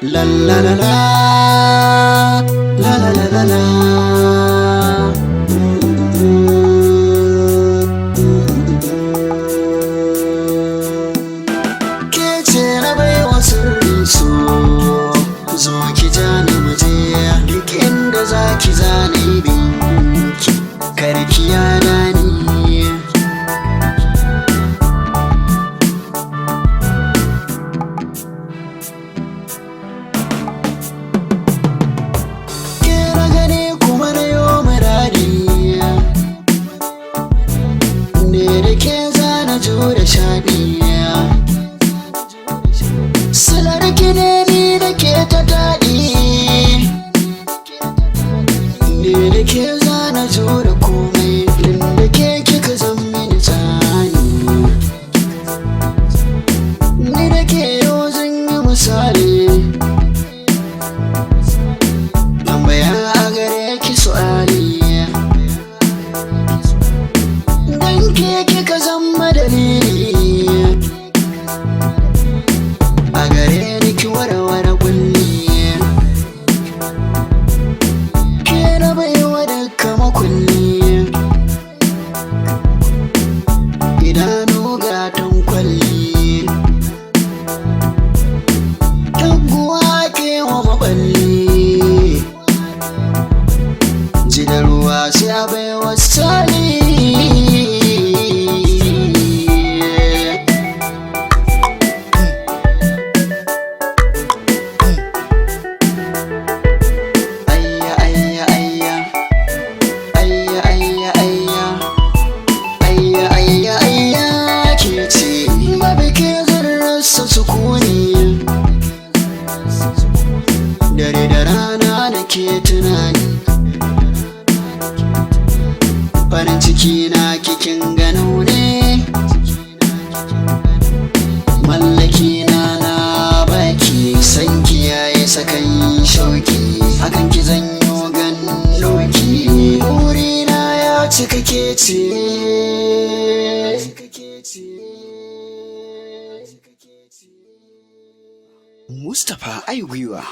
La la la la, la la la la la. Ke ce na baiwa sirrin so, zo ki ja ni muje, duk inda za ki zane binki, kar ki yana ni. Da shaɗiya salar ne ni da ke ta daɗi, ne da ke zana jure komai, tun da ke kika zan mini tsani, ni da ke yau zan yi misali, tambaya a gare ki su'ali, dan ke kika zan madalili. Idanu gatan kwalli, taguwa ke wa maballi, ji da ruwa sai a baiwa sali. Dare da rana da ke tunani, farin ciki na kikin gano ne, mallaki na baki, san kiyaye sakan shauki, hakan ki zanyo gandoki, burina ya cika ke ce. Mustapha Ai Gwiwa.